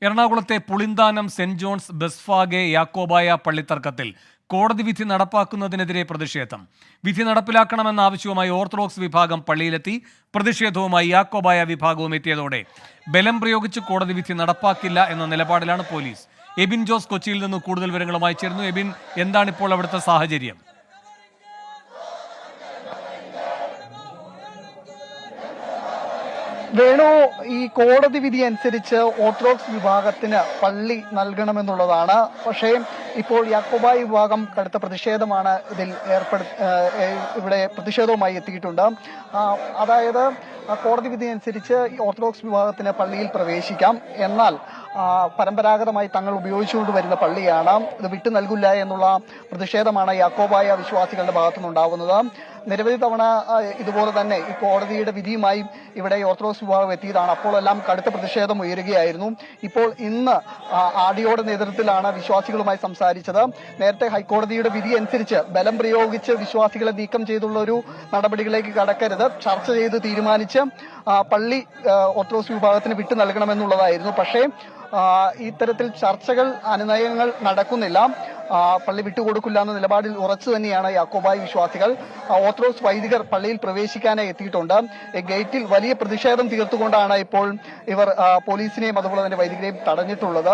എറണാകുളത്തെ Pulinthanam saint John's ബെസ്ഫാഗെ Yakobaya പള്ളിത്തർക്കത്തിൽ കോടതി വിധി നടപ്പാക്കുന്നതിനെതിരെ പ്രതിഷേധം. വിധി നടപ്പിലാക്കണമെന്ന ആവശ്യവുമായി ഓർത്തഡോക്സ് വിഭാഗം പള്ളിയിലെത്തി. പ്രതിഷേധവുമായി യാക്കോബായ വിഭാഗവും എത്തിയതോടെ ബലം പ്രയോഗിച്ച് കോടതി വിധി നടപ്പാക്കില്ല എന്ന നിലപാടിലാണ് പോലീസ്. എബിൻ ജോസ് കൊച്ചിയിൽ നിന്ന് കൂടുതൽ വിവരങ്ങളുമായി ചേരുന്നു. എബിൻ, എന്താണിപ്പോൾ അവിടുത്തെ സാഹചര്യം? വേണു, ഈ കോടതി വിധി അനുസരിച്ച് ഓർത്തഡോക്സ് വിഭാഗത്തിന് പള്ളി നൽകണമെന്നുള്ളതാണ്. പക്ഷേ ഇപ്പോൾ യാക്കോബായ വിഭാഗം കടുത്ത പ്രതിഷേധമാണ് ഇതിൽ ഇവിടെ പ്രതിഷേധവുമായി എത്തിയിട്ടുണ്ട്. അതായത് കോടതി വിധി അനുസരിച്ച് ഓർത്തഡോക്സ് വിഭാഗത്തിന് പള്ളിയിൽ പ്രവേശിക്കാം, എന്നാൽ പരമ്പരാഗതമായി തങ്ങൾ ഉപയോഗിച്ചുകൊണ്ട് വരുന്ന പള്ളിയാണ്, ഇത് വിട്ടു നൽകില്ല എന്നുള്ള പ്രതിഷേധമാണ് യാക്കോബായ വിശ്വാസികളുടെ ഭാഗത്തുനിന്നുണ്ടാകുന്നത്. നിരവധി തവണ ഇതുപോലെ തന്നെ ഈ കോടതിയുടെ വിധിയുമായി ഇവിടെ ഓർത്തഡോക്സ് വിഭാഗം എത്തിയതാണ്. അപ്പോഴെല്ലാം കടുത്ത പ്രതിഷേധം ഉയരുകയായിരുന്നു. ഇപ്പോൾ ഇന്ന് ആഡിയോയുടെ നേതൃത്വത്തിലാണ് വിശ്വാസികളുമായി സംസാരിച്ചത്. നേരത്തെ ഹൈക്കോടതിയുടെ വിധി അനുസരിച്ച് ബലം പ്രയോഗിച്ച് വിശ്വാസികളെ നീക്കം ചെയ്തുള്ള ഒരു നടപടികളിലേക്ക് കടക്കരുത്, ചർച്ച ചെയ്ത് തീരുമാനിച്ച് പള്ളി ഓർത്തഡോക്സ് വിഭാഗത്തിന് വിട്ടു നൽകണമെന്നുള്ളതായിരുന്നു. പക്ഷേ ഇത്തരത്തിൽ ചർച്ചകൾ, അനുനയങ്ങൾ നടക്കുന്നില്ല. പള്ളി വിട്ടുകൊടുക്കില്ല എന്ന നിലപാടിൽ ഉറച്ചു തന്നെയാണ് യാക്കോബായ വിശ്വാസികൾ. ഓർത്തഡോക്സ് വൈദികർ പള്ളിയിൽ പ്രവേശിക്കാനായി എത്തിയിട്ടുണ്ട്. ഗേറ്റിൽ വലിയ പ്രതിഷേധം തീർത്തുകൊണ്ടാണ് ഇപ്പോൾ ഇവർ പോലീസിനെയും അതുപോലെ തന്നെ വൈദികരെയും തടഞ്ഞിട്ടുള്ളത്.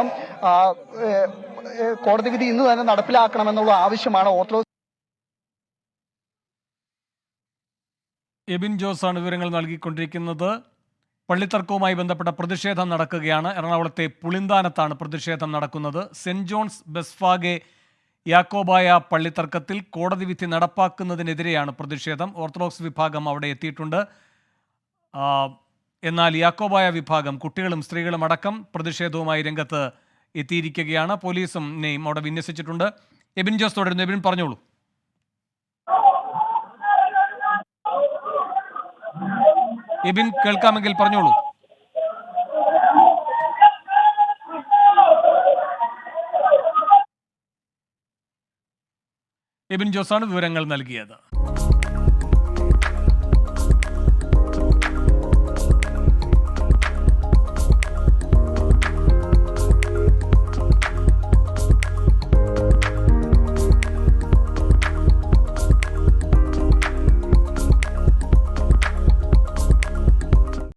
കോടതി വിധി ഇന്ന് തന്നെ നടപ്പിലാക്കണമെന്നുള്ള ആവശ്യമാണ് ഓർത്തഡോക്സ്. എബിൻ ജോസ് ആണ് വിവരങ്ങൾ നൽകിക്കൊണ്ടിരിക്കുന്നത്. പള്ളിത്തർക്കവുമായി ബന്ധപ്പെട്ട പ്രതിഷേധം നടക്കുകയാണ്. എറണാകുളത്തെ പുളിന്താനത്താണ് പ്രതിഷേധം നടക്കുന്നത്. സെന്റ് ജോൺസ് ബെസ്ഫാഗെ യാക്കോബായ പള്ളിത്തർക്കത്തിൽ കോടതി വിധി നടപ്പാക്കുന്നതിനെതിരെയാണ് പ്രതിഷേധം. ഓർത്തഡോക്സ് വിഭാഗം അവിടെ എത്തിയിട്ടുണ്ട്. എന്നാൽ യാക്കോബായ വിഭാഗം, കുട്ടികളും സ്ത്രീകളും അടക്കം പ്രതിഷേധവുമായി രംഗത്ത് എത്തിയിരിക്കുകയാണ്. പോലീസും അവിടെ വിന്യസിച്ചിട്ടുണ്ട്. എബിൻ ജോസ് തുടരുന്നു. എബിൻ, പറഞ്ഞോളൂ. എബിൻ, കേൾക്കാമെങ്കിൽ പറഞ്ഞോളൂ. എബിൻ ജോസാണ് വിവരങ്ങൾ നൽകിയത്.